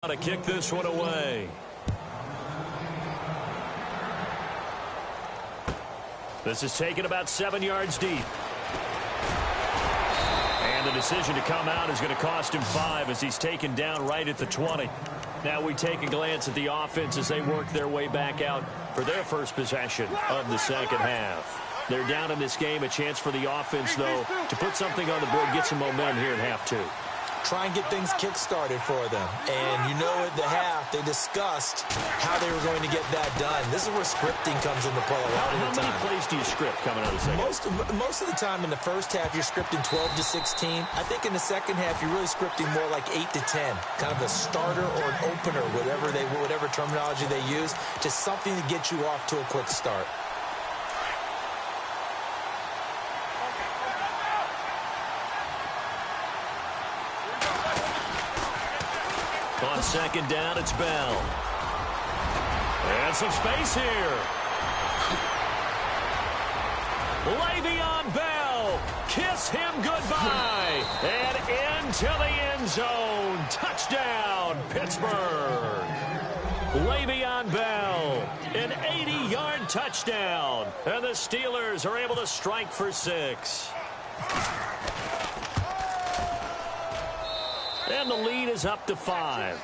To kick this one away. This is taken about 7 yards deep. And the decision to come out is going to cost him 5 as he's taken down right at the 20. Now we take a glance at the offense as they work their way back out for their first possession of the second half. They're down in this game. A chance for the offense, though, to put something on the board, get some momentum here in half two. Try and get things kick-started for them. And you know at the half, they discussed how they were going to get that done. This is where scripting comes into play a lot of the time. How many plays do you script coming out of the second? Most of the time in the first half, you're scripting 12 to 16. I think in the second half, you're really scripting more like 8 to 10. Kind of a starter or an opener, whatever terminology they use. Just something to get you off to a quick start. On second down, it's Bell. And some space here. Le'Veon Bell. Kiss him goodbye. And into the end zone. Touchdown, Pittsburgh. Le'Veon Bell. An 80-yard touchdown. And the Steelers are able to strike for 6. And the lead is up to 5.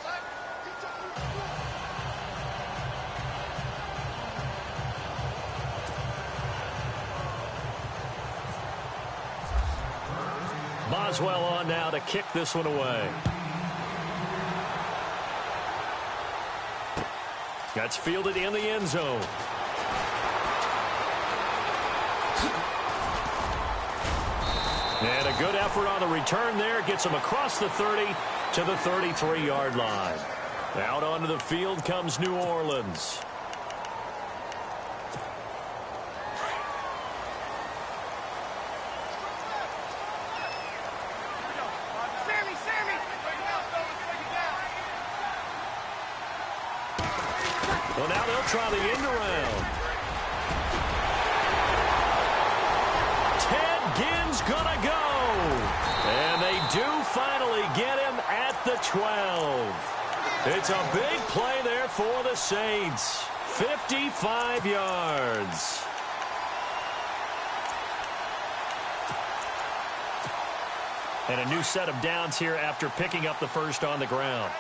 Boswell on now to kick this one away. That's fielded in the end zone. And a good effort on the return there. Gets him across the 30 to the 33-yard line. Out onto the field comes New Orleans. Well, now they'll try the end around. Gonna go. And they do finally get him at the 12. It's a big play there for the Saints. 55 yards. And a new set of downs here after picking up the first on the ground.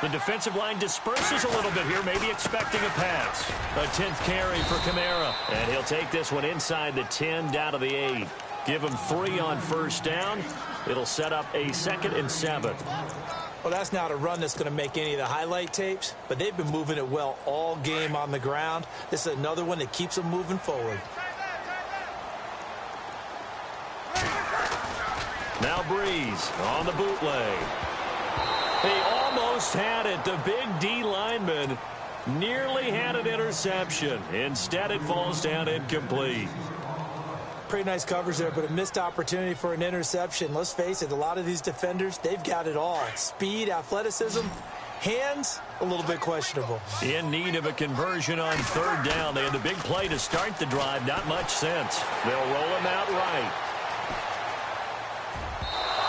The defensive line disperses a little bit here, maybe expecting a pass. A 10th carry for Kamara. And he'll take this one inside the 10 down to the 8. Give him 3 on first down. It'll set up a 2nd and 7. Well, that's not a run that's going to make any of the highlight tapes, but they've been moving it well all game on the ground. This is another one that keeps them moving forward. Now Breeze on the bootleg. He almost had it. The big D lineman nearly had an interception. Instead, it falls down incomplete. Pretty nice coverage there, but a missed opportunity for an interception. Let's face it, a lot of these defenders, they've got it all. Speed, athleticism, hands, a little bit questionable. In need of a conversion on third down. They had the big play to start the drive. Not much sense. They'll roll him out right.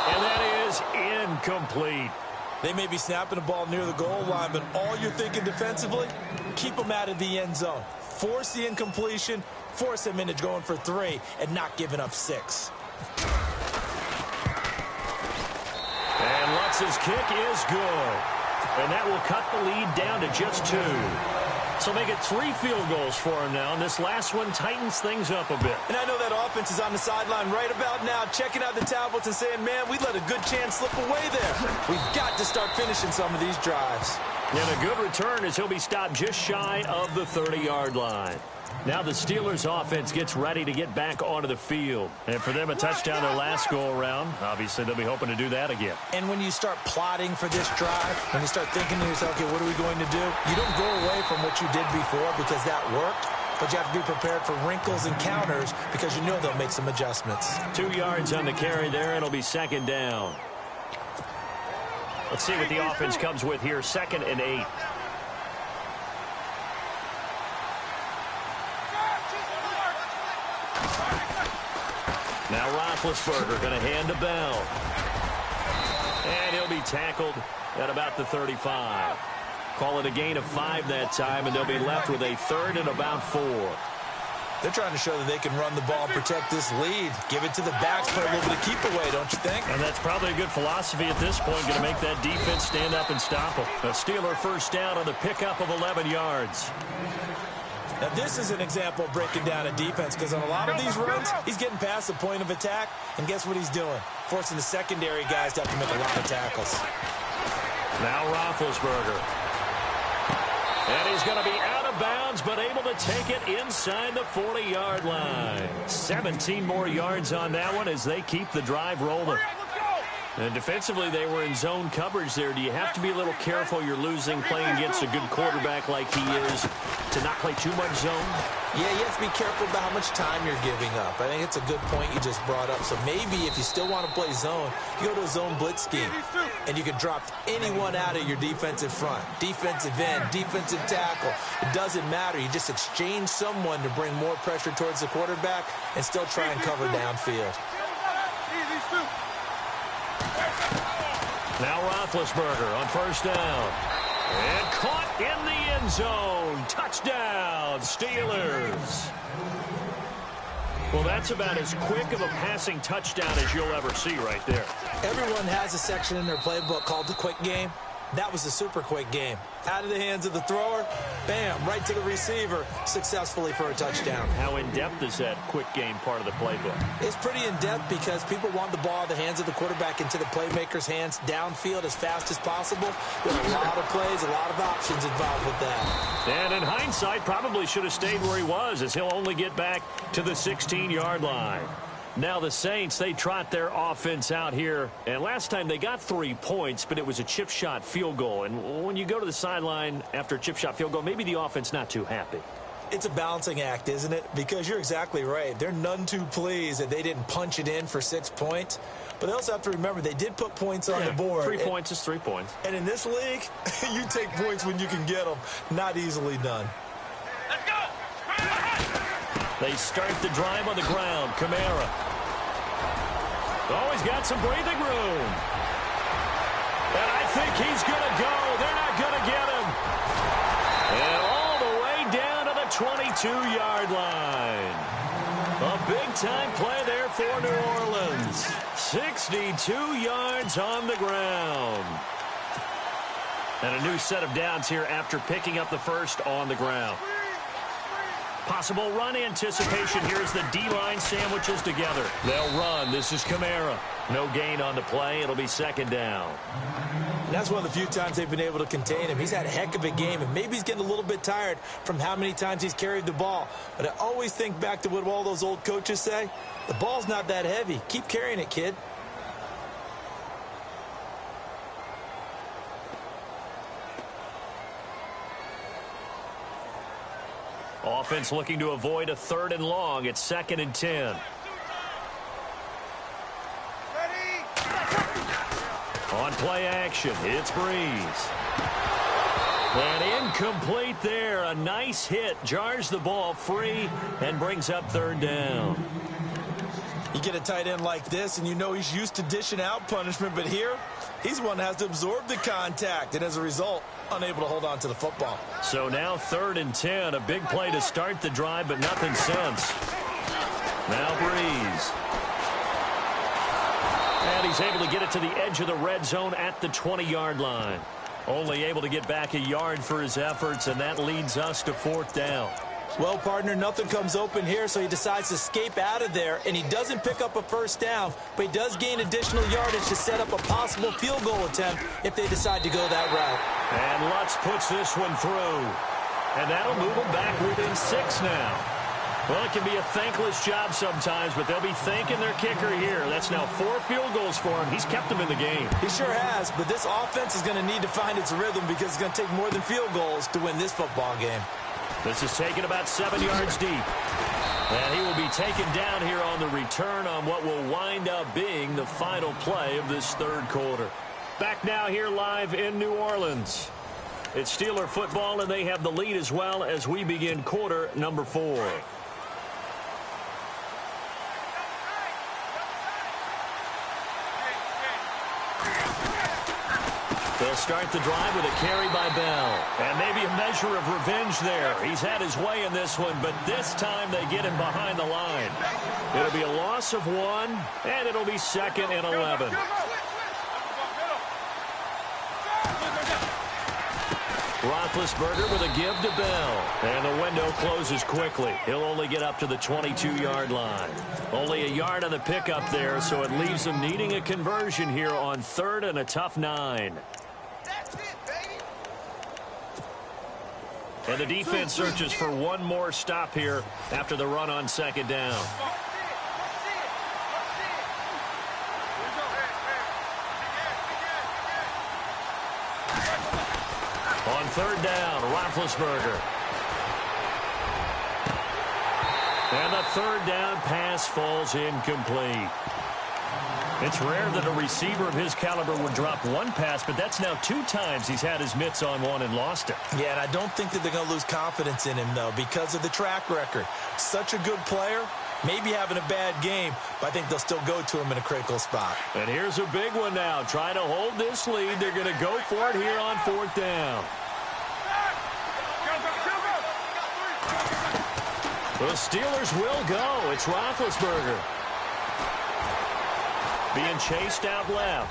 And that is incomplete. They may be snapping the ball near the goal line, but all you're thinking defensively, keep them out of the end zone. Force the incompletion, force them into going for 3, and not giving up 6. And Lutz's kick is good. And that will cut the lead down to just 2. So make it 3 field goals for him now, and this last one tightens things up a bit. And I know that offense is on the sideline right about now, checking out the tablets and saying, man, we let a good chance slip away there. We've got to start finishing some of these drives. And a good return as he'll be stopped just shy of the 30-yard line. Now the Steelers offense gets ready to get back onto the field. And for them, a touchdown their last go-around. Obviously, they'll be hoping to do that again. And when you start plotting for this drive, when you start thinking to yourself, okay, what are we going to do? You don't go away from what you did before because that worked. But you have to be prepared for wrinkles and counters because you know they'll make some adjustments. 2 yards on the carry there. It'll be 2nd down. Let's see what the offense comes with here. 2nd and 8. Now Roethlisberger going to hand to Bell. And he'll be tackled at about the 35. Call it a gain of 5 that time, and they'll be left with a 3rd and about 4. They're trying to show that they can run the ball and protect this lead. Give it to the backs, play a little bit of keep away, don't you think? And that's probably a good philosophy at this point, going to make that defense stand up and stop them. A Steeler first down on the pickup of 11 yards. Now, this is an example of breaking down a defense, because on a lot of these runs, he's getting past the point of attack, and guess what he's doing? Forcing the secondary guys to have to make a lot of tackles. Now Roethlisberger. And he's going to be out of bounds, but able to take it inside the 40-yard line. 17 more yards on that one as they keep the drive rolling. And defensively, they were in zone coverage there. Do you have to be a little careful you're losing playing against a good quarterback like he is to not play too much zone? Yeah, you have to be careful about how much time you're giving up. I think it's a good point you just brought up. So maybe if you still want to play zone, you go to a zone blitz scheme, and you can drop anyone out of your defensive front. Defensive end, defensive tackle. It doesn't matter. You just exchange someone to bring more pressure towards the quarterback and still try and cover downfield. Now Roethlisberger on first down. And caught in the end zone. Touchdown, Steelers. Well, that's about as quick of a passing touchdown as you'll ever see right there. Everyone has a section in their playbook called the quick game. That was a super quick game. Out of the hands of the thrower, bam, right to the receiver, successfully for a touchdown. How in-depth is that quick game part of the playbook? It's pretty in-depth because people want the ball out of the hands of the quarterback into the playmaker's hands downfield as fast as possible. There's a lot of plays, a lot of options involved with that. And in hindsight, probably should have stayed where he was, as he'll only get back to the 16-yard line. Now the Saints, they trot their offense out here. And last time they got 3 points, but it was a chip shot field goal. And when you go to the sideline after a chip shot field goal, maybe the offense not too happy. It's a balancing act, isn't it? Because you're exactly right. They're none too pleased that they didn't punch it in for 6 points. But they also have to remember they did put points on the board. 3 points is 3 points. And in this league, you take points when you can get them. Not easily done. Let's go! They start the drive on the ground. Kamara. Oh, he's got some breathing room. And I think he's going to go. They're not going to get him. And all the way down to the 22-yard line. A big-time play there for New Orleans. 62 yards on the ground. And a new set of downs here after picking up the first on the ground. Possible run anticipation here as the D-line sandwiches together. They'll run. This is Kamara. No gain on the play. It'll be second down. And that's one of the few times they've been able to contain him. He's had a heck of a game, and maybe he's getting a little bit tired from how many times he's carried the ball. But I always think back to what all those old coaches say. The ball's not that heavy. Keep carrying it, kid. Offense looking to avoid a 3rd and long. It's 2nd and 10. On play action, it's Breeze. And incomplete there. A nice hit. Jars the ball free and brings up 3rd down. You get a tight end like this, and you know he's used to dishing out punishment, but here, he's the one that has to absorb the contact, and as a result, unable to hold on to the football. So now 3rd and 10. A big play to start the drive, but nothing since. Now Breeze. And he's able to get it to the edge of the red zone at the 20-yard line. Only able to get back a yard for his efforts, and that leads us to 4th down. Well, partner, nothing comes open here, so he decides to escape out of there, and he doesn't pick up a first down, but he does gain additional yardage to set up a possible field goal attempt if they decide to go that route. And Lutz puts this one through, and that'll move them back within 6 now. Well, it can be a thankless job sometimes, but they'll be thanking their kicker here. That's now 4 field goals for him. He's kept them in the game. He sure has, but this offense is going to need to find its rhythm because it's going to take more than field goals to win this football game. This is taken about 7 yards deep. And he will be taken down here on the return on what will wind up being the final play of this 3rd quarter. Back now here live in New Orleans. It's Steeler football, and they have the lead as well as we begin quarter number 4. They'll start the drive with a carry by Bell. And maybe a measure of revenge there. He's had his way in this one, but this time they get him behind the line. It'll be a loss of 1, and it'll be 2nd and 11. Roethlisberger with a give to Bell. And the window closes quickly. He'll only get up to the 22-yard line. Only a yard on the pickup there, so it leaves him needing a conversion here on 3rd and a tough 9. That's it, baby. And the defense searches for one more stop here after the run on 2nd down. On 3rd down, Roethlisberger. And the 3rd down pass falls incomplete. It's rare that a receiver of his caliber would drop one pass, but that's now 2 times he's had his mitts on one and lost it. Yeah, and I don't think that they're going to lose confidence in him, though, because of the track record. Such a good player, maybe having a bad game, but I think they'll still go to him in a critical spot. And here's a big one now. Trying to hold this lead. They're going to go for it here on 4th down. The Steelers will go. It's Roethlisberger. Being chased out left.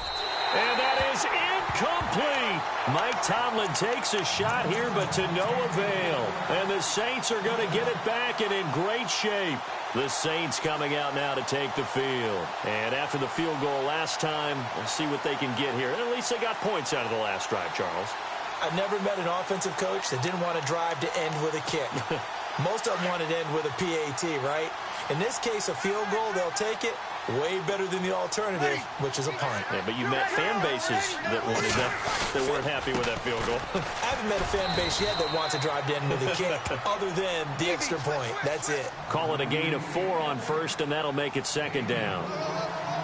And that is incomplete. Mike Tomlin takes a shot here, but to no avail. And the Saints are going to get it back and in great shape. The Saints coming out now to take the field. And after the field goal last time, we'll see what they can get here. At least they got points out of the last drive, Charles. I've never met an offensive coach that didn't want to drive to end with a kick. Most of them wanted to end with a PAT, right? In this case, a field goal, they'll take it. Way better than the alternative, which is a punt. Yeah, but you met fan bases that wanted that weren't happy with that field goal. I haven't met a fan base yet that wants to drive to end with a kick, other than the extra point. That's it. Call it a gain of 4 on 1st, and that'll make it 2nd down.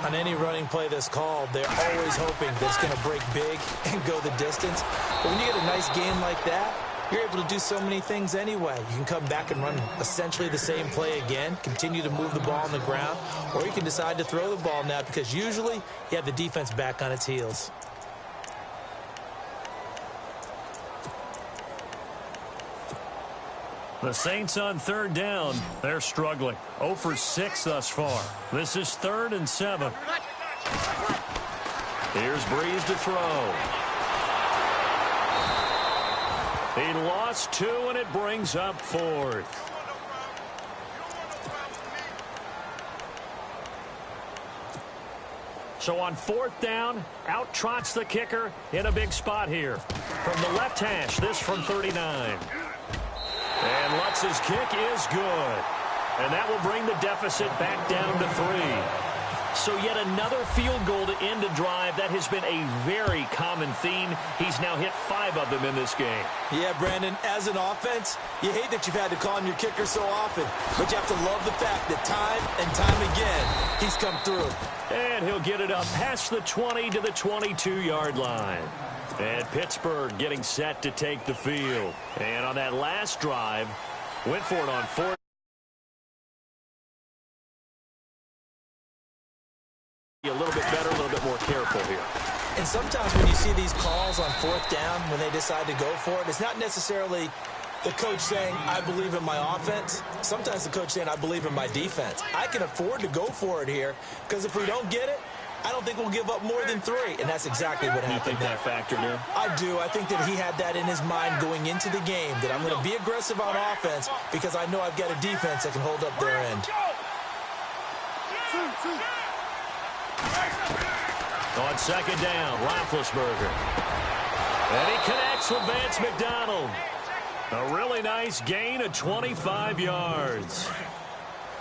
On any running play that's called, they're always hoping that it's going to break big and go the distance. But when you get a nice game like that, you're able to do so many things anyway. You can come back and run essentially the same play again, continue to move the ball on the ground, or you can decide to throw the ball now because usually you have the defense back on its heels. The Saints on 3rd down. They're struggling. 0 for 6 thus far. This is 3rd and 7. Here's Breeze to throw. He lost 2, and it brings up 4th. So on 4th down, out trots the kicker in a big spot here. From the left hash, this from 39. And Lutz's kick is good. And that will bring the deficit back down to 3. So yet another field goal to end a drive. That has been a very common theme. He's now hit 5 of them in this game. Yeah, Brandon, as an offense, you hate that you've had to call on your kicker so often. But you have to love the fact that time and time again, he's come through. And he'll get it up past the 20 to the 22-yard line. And Pittsburgh getting set to take the field. And on that last drive, went for it on 4th. A little bit better, a little bit more careful here. And sometimes when you see these calls on 4th down, when they decide to go for it, it's not necessarily the coach saying, I believe in my offense. Sometimes the coach saying, I believe in my defense. I can afford to go for it here because if we don't get it, I don't think we'll give up more than 3. And that's exactly what happened. You think that factored in? I do. I think that he had that in his mind going into the game, that I'm going to be aggressive on offense because I know I've got a defense that can hold up their end. On 2nd down, Roethlisberger. And he connects with Vance McDonald. A really nice gain of 25 yards.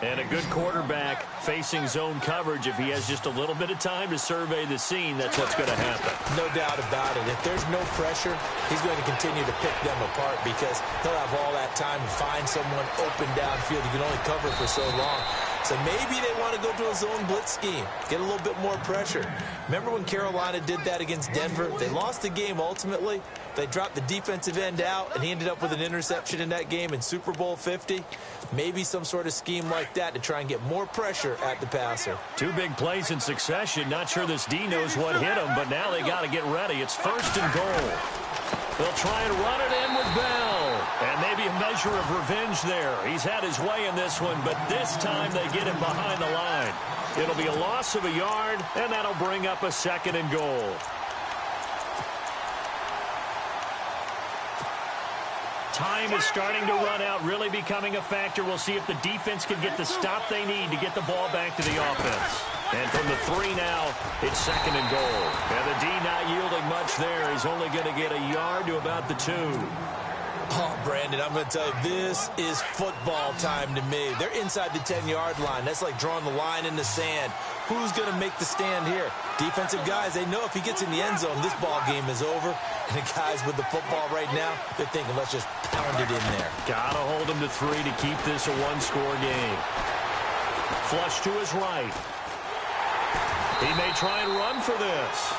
And a good quarterback facing zone coverage. If he has just a little bit of time to survey the scene, that's what's going to happen. No doubt about it. If there's no pressure, he's going to continue to pick them apart because he'll have all that time to find someone open downfield. You can only cover for so long. So maybe they want to go to a zone blitz scheme, get a little bit more pressure. Remember when Carolina did that against Denver? They lost the game ultimately. They dropped the defensive end out, and he ended up with an interception in that game in Super Bowl 50. Maybe some sort of scheme like that to try and get more pressure at the passer. 2 big plays in succession. Not sure this D knows what hit him, but now they got to get ready. It's 1st and goal. They'll try and run it in with Bell. And maybe a measure of revenge there. He's had his way in this one, but this time they get him behind the line. It'll be a loss of a yard, and that'll bring up a 2nd and goal. Time is starting to run out, really becoming a factor. We'll see if the defense can get the stop they need to get the ball back to the offense. And from the 3 now, it's 2nd and goal. And the D not yielding much there. He's only going to get a yard to about the 2. Oh, Brandon, I'm going to tell you, this is football time to me. They're inside the 10-yard line. That's like drawing the line in the sand. Who's going to make the stand here? Defensive guys, they know if he gets in the end zone, this ball game is over. And the guys with the football right now, they're thinking, let's just pound it in there. Got to hold him to 3 to keep this a 1-score game. Flush to his right. He may try and run for this.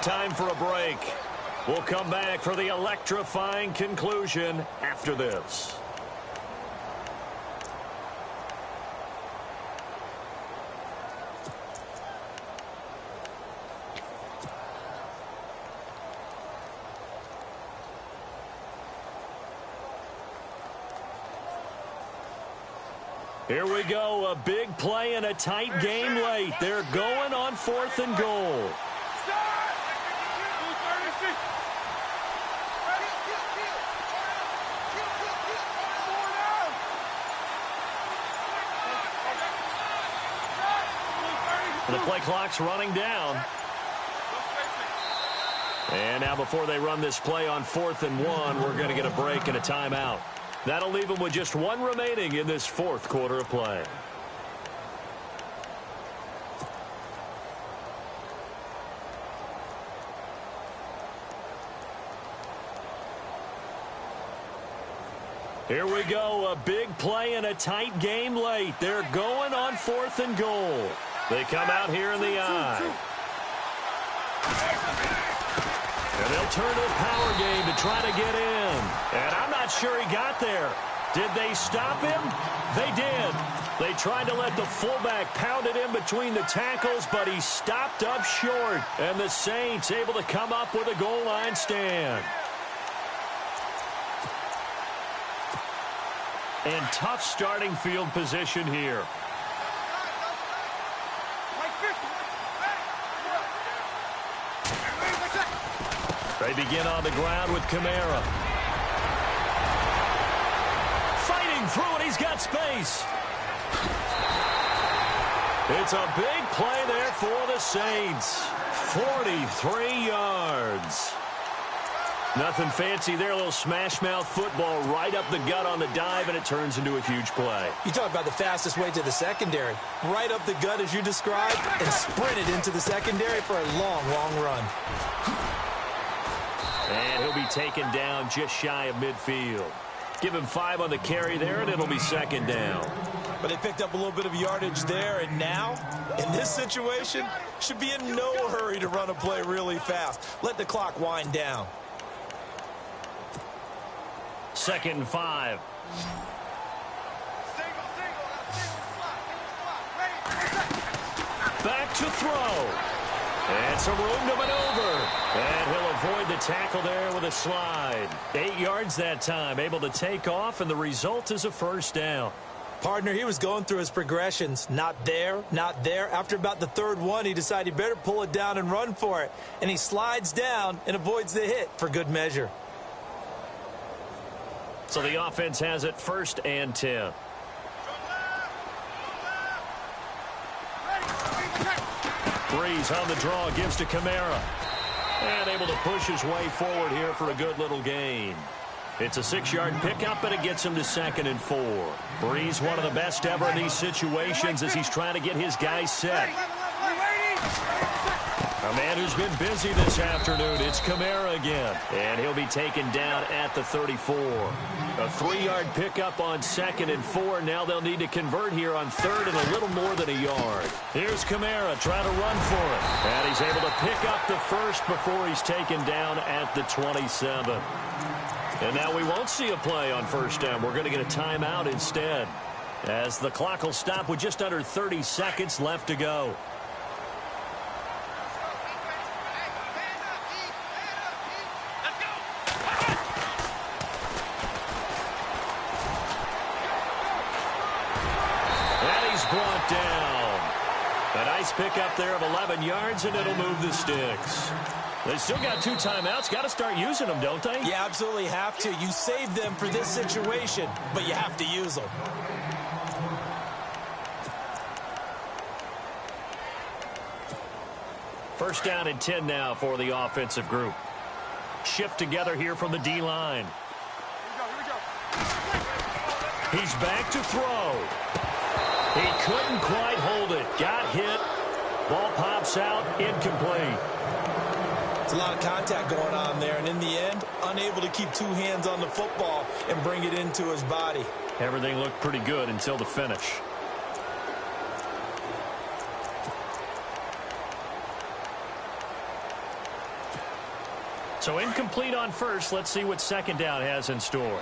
Time for a break. We'll come back for the electrifying conclusion after this. Here we go, a big play and a tight game late. They're going on 4th and goal. The play clock's running down. And now before they run this play on 4th and 1, we're going to get a break and a timeout. That'll leave them with just 1 remaining in this 4th quarter of play. Here we go, a big play and a tight game late. They're going on 4th and goal. They come out here in the eye. And they'll turn to the power game to try to get in. And I'm not sure he got there. Did they stop him? They did. They tried to let the fullback pound it in between the tackles, but he stopped up short. And the Saints able to come up with a goal line stand. And tough starting field position here. They begin on the ground with Kamara. Fighting through it, he's got space. It's a big play there for the Saints. 43 yards. Nothing fancy there, a little smash-mouth football right up the gut on the dive, and it turns into a huge play. You talk about the fastest way to the secondary. Right up the gut as you described, and sprinted into the secondary for a long, long run. And he'll be taken down just shy of midfield. Give him 5 on the carry there, and it'll be 2nd down. But they picked up a little bit of yardage there, and now, in this situation, should be in no hurry to run a play really fast. Let the clock wind down. 2nd and 5. Back to throw. And some room to maneuver. And he'll avoid the tackle there with a slide. 8 yards that time, able to take off, and the result is a 1st down. Partner, he was going through his progressions. Not there, not there. After about the 3rd one, he decided he better pull it down and run for it. And he slides down and avoids the hit for good measure. So the offense has it 1st and 10. Breeze on the draw, gives to Kamara. And able to push his way forward here for a good little gain. It's a 6-yard pickup, and it gets him to 2nd and 4. Breeze, one of the best ever in these situations as he's trying to get his guys set. A man who's been busy this afternoon, it's Kamara again. And he'll be taken down at the 34. A 3-yard pickup on 2nd and 4. Now they'll need to convert here on 3rd and a little more than a yard. Here's Kamara trying to run for it. And he's able to pick up the first before he's taken down at the 27. And now we won't see a play on first down. We're going to get a timeout instead, as the clock will stop with just under 30 seconds left to go. Brought down. A nice pickup there of 11 yards, and it'll move the sticks. They still got 2 timeouts. Got to start using them, don't they? You absolutely have to. You saved them for this situation, but you have to use them. First down and 10 now for the offensive group. Shift together here from the D-line. He's back to throw. He couldn't quite hold it. Got hit. Ball pops out. Incomplete. It's a lot of contact going on there, and in the end, unable to keep 2 hands on the football and bring it into his body. Everything looked pretty good until the finish. So incomplete on first. Let's see what second down has in store.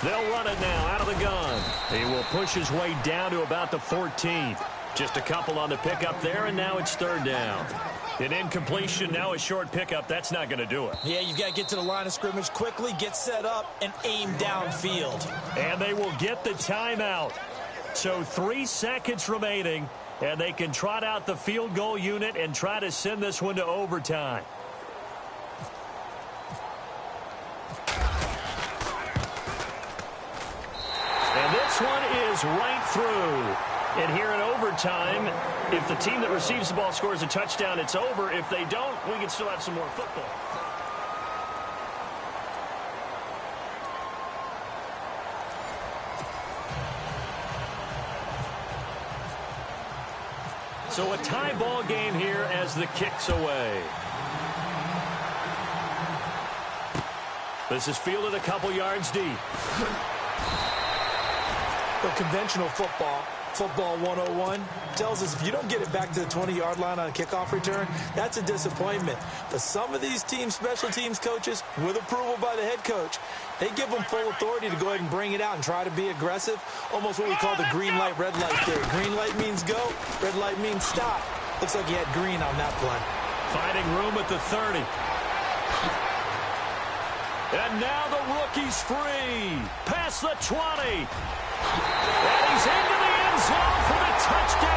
They'll run it now out of the gun. He will push his way down to about the 14. Just a couple on the pickup there, and now it's 3rd down. An incompletion, now a short pickup. That's not going to do it. Yeah, you've got to get to the line of scrimmage quickly, get set up, and aim downfield. And they will get the timeout. So 3 seconds remaining, and they can trot out the field goal unit and try to send this one to overtime. And this one is right through. And here in overtime, if the team that receives the ball scores a touchdown, it's over. If they don't, we can still have some more football. So a tie ball game here as the kick's away. This is fielded a couple yards deep. The conventional football 101, tells us if you don't get it back to the 20-yard line on a kickoff return, that's a disappointment. But some of these teams, special teams coaches, with approval by the head coach, they give them full authority to go ahead and bring it out and try to be aggressive, almost what we call the green light, red light theory. Green light means go, red light means stop. Looks like he had green on that play. Finding room at the 30. And now the rookie's free. Past the 20. And he's into the end zone for the touchdown.